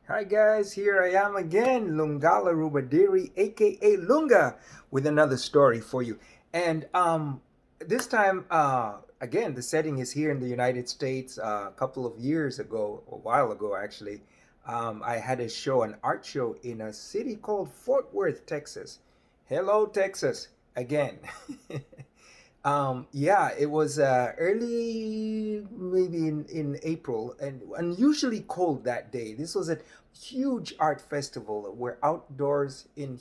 Hi guys, here I am again, Lungala Rubadiri, aka Lunga, with another story for you. And this time, again, the setting is here in the United States. A couple of years ago, a while ago actually, I had a show, an art show in a city called Fort Worth, Texas. Hello, Texas, again. Yeah, it was early, maybe in April, and unusually cold that day. This was a huge art festival. We're outdoors in,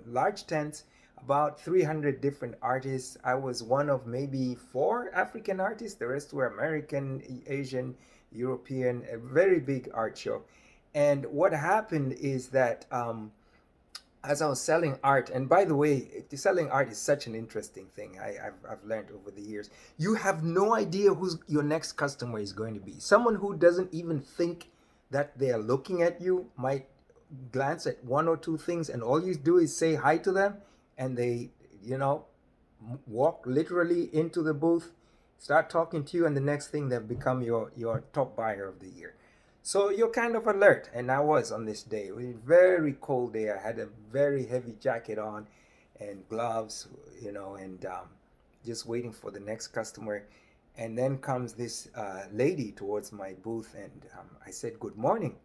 large tents, about 300 different artists. I was one of maybe four African artists. The rest were American, Asian, European, a very big art show. And what happened is that as I was selling art, and by the way, selling art is such an interesting thing. I've learned over the years. You have no idea who's your next customer is going to be. Someone who doesn't even think that they're looking at you might glance at one or two things, and all you do is say hi to them, and they, you know, walk literally into the booth, start talking to you, and the next thing they've become your top buyer of the year. So you're kind of alert, and I was on this day. It was a very cold day. I had a very heavy jacket on, and gloves, and just waiting for the next customer. And then comes this lady towards my booth, and I said, "Good morning,"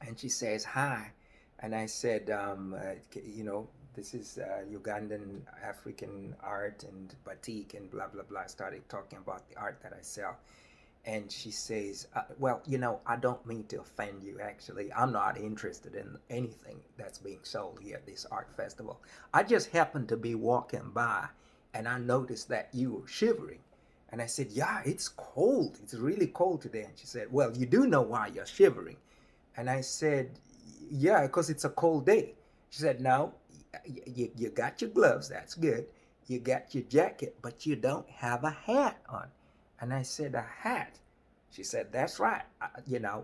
and she says, "Hi," and I said, "This is Ugandan African art and batik and blah blah blah." I started talking about the art that I sell, and she says, "Well, I don't mean to offend you. Actually, I'm not interested in anything that's being sold here at this art festival. I just happened to be walking by, and I noticed that you were shivering." And I said, "Yeah, it's cold. It's really cold today." And she said, "Well, you do know why you're shivering." And I said, "Yeah, because it's a cold day." She said, "No, you got your gloves. That's good. You got your jacket, but you don't have a hat on." And I said, "A hat?" She said, "That's right.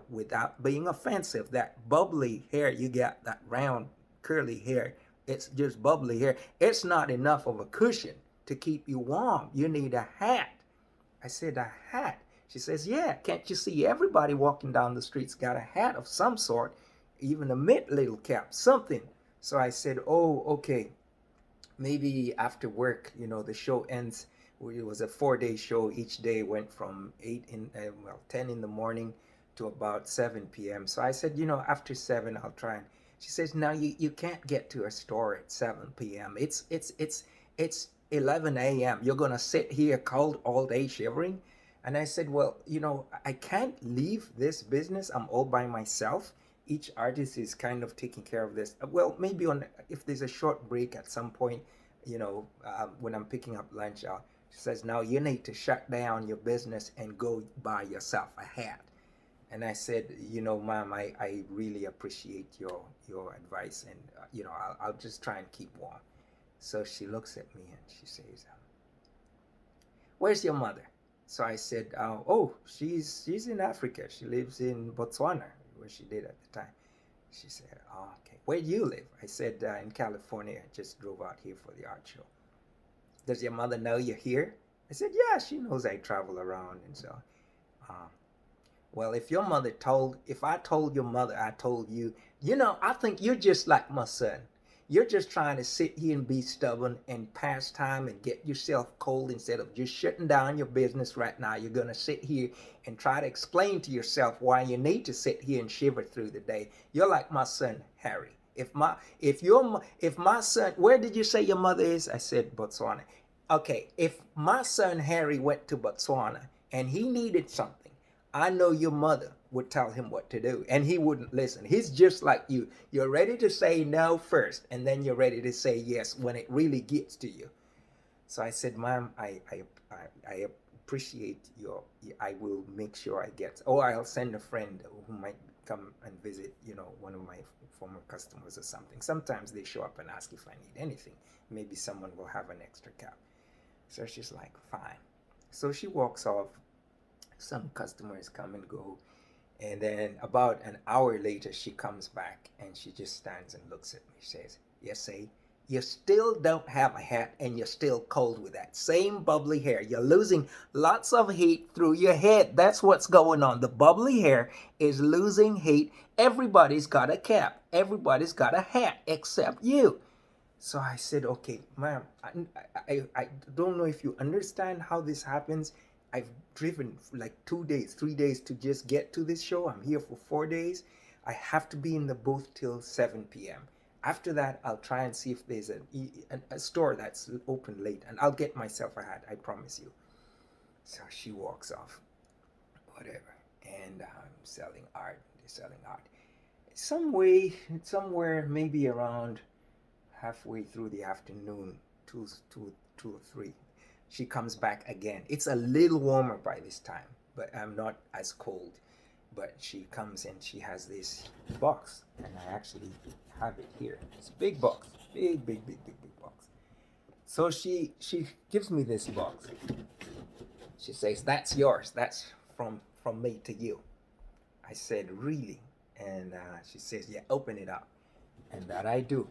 Without being offensive, that bubbly hair you got, that round, curly hair, it's just bubbly hair. It's not enough of a cushion to keep you warm. You need a hat." I said, "A hat?" She says, "Yeah, can't you see everybody walking down the streets got a hat of some sort, even a mid little cap, something." So I said, "Oh, okay, maybe after work, the show ends." It was a 4-day show. Each day went from 10 in the morning to about 7 p.m. So I said, after 7, I'll try. And she says, "No, you can't get to a store at 7 p.m. It's 11 a.m. You're gonna sit here cold all day shivering." And I said, "Well, I can't leave this business. I'm all by myself. Each artist is kind of taking care of this. Well, maybe on if there's a short break at some point, when I'm picking up lunch." She says, "No, you need to shut down your business and go buy yourself a hat." And I said, "Ma'am, I really appreciate your advice, and I'll just try and keep warm." So she looks at me and she says, "Where's your mother?" So I said, "Oh, she's in Africa. She lives in Botswana, where she did at the time." She said, "Oh, okay. Where do you live?" I said, "In California. I just drove out here for the art show." "Does your mother know you're here?" I said, "Yeah, she knows I travel around and so." Uh, well, if I told your mother I told you, I think you're just like my son. You're just trying to sit here and be stubborn and pass time and get yourself cold instead of just shutting down your business right now. You're going to sit here and try to explain to yourself why you need to sit here and shiver through the day. You're like my son, Harry. If my son, where did you say your mother is? I said Botswana. Okay, if my son Harry went to Botswana and he needed something, I know your mother would tell him what to do, and he wouldn't listen. He's just like you. You're ready to say no first, and then you're ready to say yes when it really gets to you. So I said, "Ma'am, I appreciate your. I will make sure I get. Oh, I'll send a friend who might come and visit. One of my former customers or something. Sometimes they show up and ask if I need anything. Maybe someone will have an extra cap." So she's like, "Fine." So she walks off. Some customers come and go. And then about an hour later, she comes back and she just stands and looks at me. She says, "Yes, say, You still don't have a hat and you're still cold with that same bubbly hair. You're losing lots of heat through your head. That's what's going on. The bubbly hair is losing heat. Everybody's got a cap, everybody's got a hat except you. So I said, okay, ma'am, I don't know if you understand how this happens. I've driven like 2 days, 3 days to just get to this show. I'm here for 4 days. I have to be in the booth till 7 p.m. After that, I'll try and see if there's a store that's open late, and I'll get myself a hat, I promise you. So she walks off, whatever. And I'm selling art. They're selling art. Somewhere maybe around halfway through the afternoon, two or three, she comes back again. It's a little warmer by this time, but I'm not as cold. But she comes and she has this box, and I actually have it here. It's a big box, big box. So she gives me this box. She says, "That's yours. That's from me to you." I said, "Really?" And she says, "Yeah, open it up." And that I do.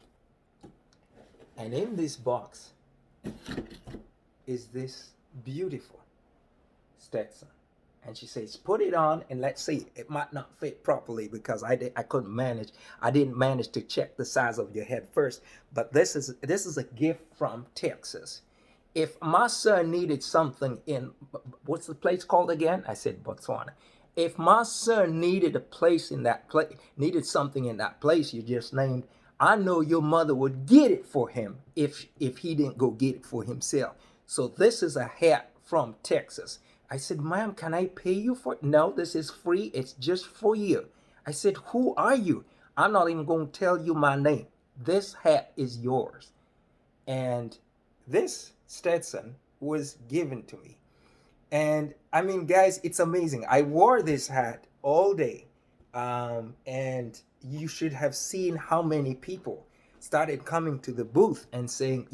And in this box is this beautiful Stetson. And she says, "Put it on and let's see." It might not fit properly because I couldn't manage. I didn't manage to check the size of your head first. But this is a gift from Texas. If my son needed something in, what's the place called again? I said Botswana. If my son needed a place in that place, needed something in that place you just named, I know your mother would get it for him if he didn't go get it for himself. So this is a hat from Texas. I said, "Ma'am, can I pay you for it?" "No, this is free. It's just for you." I said, "Who are you?" "I'm not even going to tell you my name. This hat is yours." And this Stetson was given to me. And I mean, guys, it's amazing. I wore this hat all day. And you should have seen how many people started coming to the booth and saying,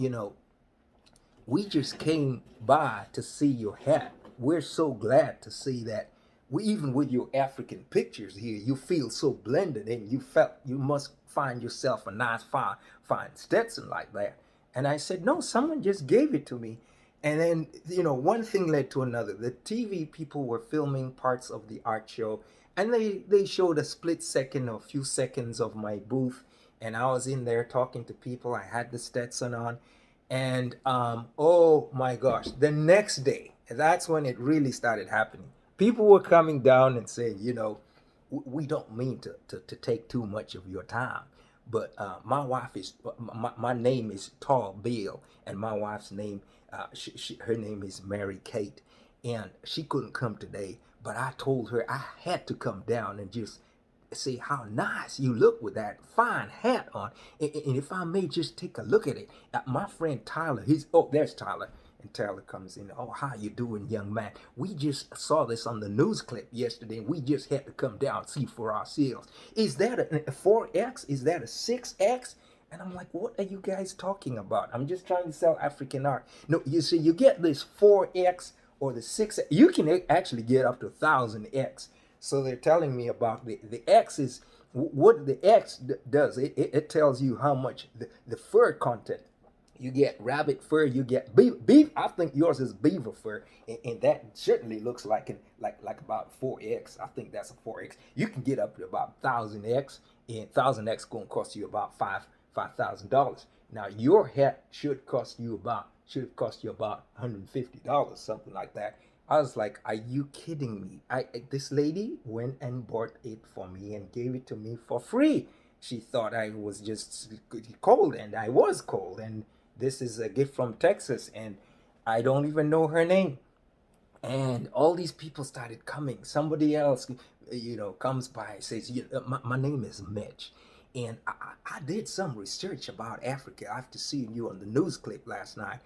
"We just came by to see your hat. We're so glad to see that. We, even with your African pictures here, you feel so blended, and you must find yourself a nice, fine Stetson like that." And I said, "No, someone just gave it to me." And then, one thing led to another. The TV people were filming parts of the art show, and they showed a split second or a few seconds of my booth, and I was in there talking to people. I had the Stetson on, and oh my gosh, the next day, that's when it really started happening. People were coming down and saying, "We don't mean to take too much of your time, but my name is Tall Bill, and my wife's name, her name is Mary Kate, and she couldn't come today, but I told her I had to come down and just see how nice you look with that fine hat on. And if I may just take a look at it, my friend Tyler, there's Tyler." And Tyler comes in. "Oh, how you doing, young man? We just saw this on the news clip yesterday, and we just had to come down and see for ourselves. Is that a 4X? Is that a 6X?" And I'm like, "What are you guys talking about? I'm just trying to sell African art." "No, you see, you get this 4X or the 6X. You can actually get up to 1,000X." So they're telling me about the X is what the X does. It tells you how much the fur content. You get rabbit fur, you get beef. I think yours is beaver fur, and that certainly looks like about 4X. I think that's a 4X. You can get up to about 1,000X, and 1,000X going to cost you about $5,000. Now your hat should have cost you about $150, something like that. I was like, "Are you kidding me?" This lady went and bought it for me and gave it to me for free. She thought I was just cold, and I was cold. And this is a gift from Texas, and I don't even know her name. And all these people started coming. Somebody else, comes by and says, my name is Mitch. And I did some research about Africa after seeing you on the news clip last night.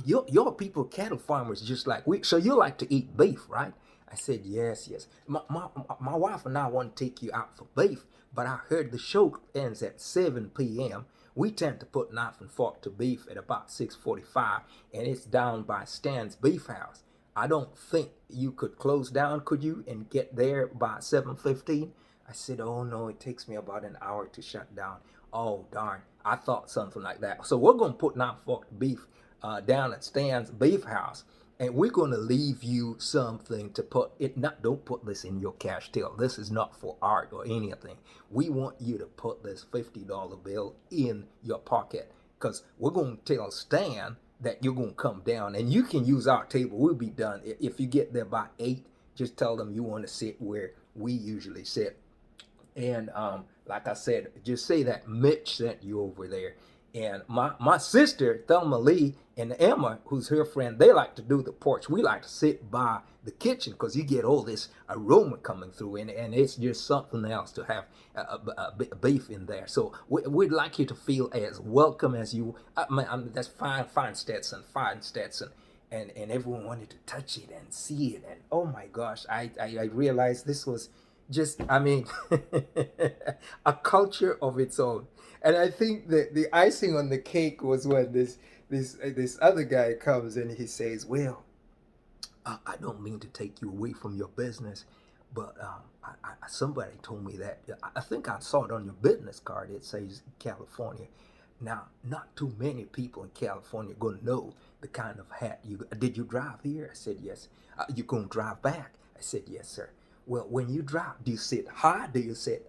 Your people, cattle farmers, just like we. So you like to eat beef, right?" I said, "Yes, yes. My wife and I want to take you out for beef, but I heard the show ends at 7 p.m. We tend to put knife and fork to beef at about 6:45, and it's down by Stan's Beef House. I don't think you could close down, could you, and get there by 7:15? I said, oh no, it takes me about an hour to shut down. Oh darn, I thought something like that. So we're gonna put Norfolk beef down at Stan's Beef House, and we're gonna leave you something to put it. Not don't put this in your cash till. This is not for art or anything. We want you to put this $50 bill in your pocket, because we're gonna tell Stan that you're gonna come down, and you can use our table. We'll be done if you get there by 8. Just tell them you want to sit where we usually sit. And like I said, just say that Mitch sent you over there. And my sister, Thelma Lee, and Emma, who's her friend, they like to do the porch. We like to sit by the kitchen because you get all this aroma coming through, and it's just something else to have beef in there. So we'd like you to feel as welcome as you. That's fine, Stetson, fine, Stetson. And everyone wanted to touch it and see it. And oh my gosh, I realized this was just, I mean, a culture of its own. And I think that the icing on the cake was when this other guy comes and he says, well, I don't mean to take you away from your business, but somebody told me that. I think I saw it on your business card. It says California. Now, not too many people in California are going to know the kind of hat you. Did you drive here? I said yes. You going to drive back? I said yes, sir. Well, when you drive, do you sit high? Do you sit?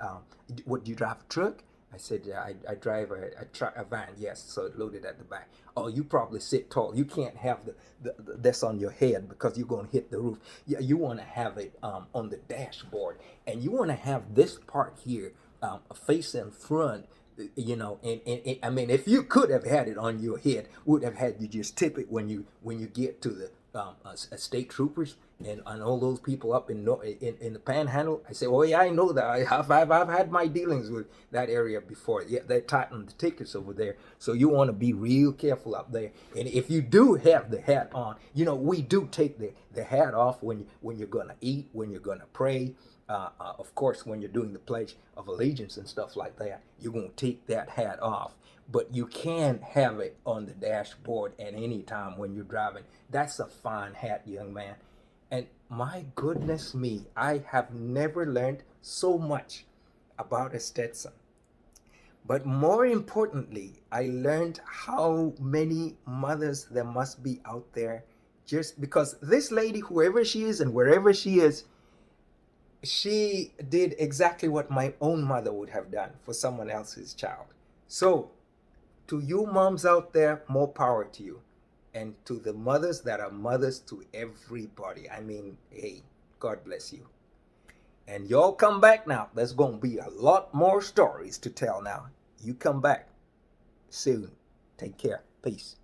What do you drive? A truck? I said, yeah, I drive a van, yes, so it loaded at the back. Oh, you probably sit tall. You can't have this on your head because you're going to hit the roof. Yeah, you want to have it on the dashboard, and you want to have this part here facing front. And I mean, if you could have had it on your head, would have had you just tip it when you get to the state troopers and all those people up in the Panhandle. I say, oh yeah, I know that. I've had my dealings with that area before. Yeah, they tighten the tickets over there, so you want to be real careful up there. And if you do have the hat on, we do take the hat off when you're gonna eat, when you're gonna pray. Of course, when you're doing the Pledge of Allegiance and stuff like that, you're going to take that hat off. But you can have it on the dashboard at any time when you're driving. That's a fine hat, young man. And my goodness me, I have never learned so much about a Stetson. But more importantly, I learned how many mothers there must be out there, just because this lady, whoever she is and wherever she is, she did exactly what my own mother would have done for someone else's child. So, to you moms out there, more power to you. And to the mothers that are mothers to everybody, I mean, hey, God bless you. And y'all come back now. There's going to be a lot more stories to tell now. You come back soon. Take care. Peace.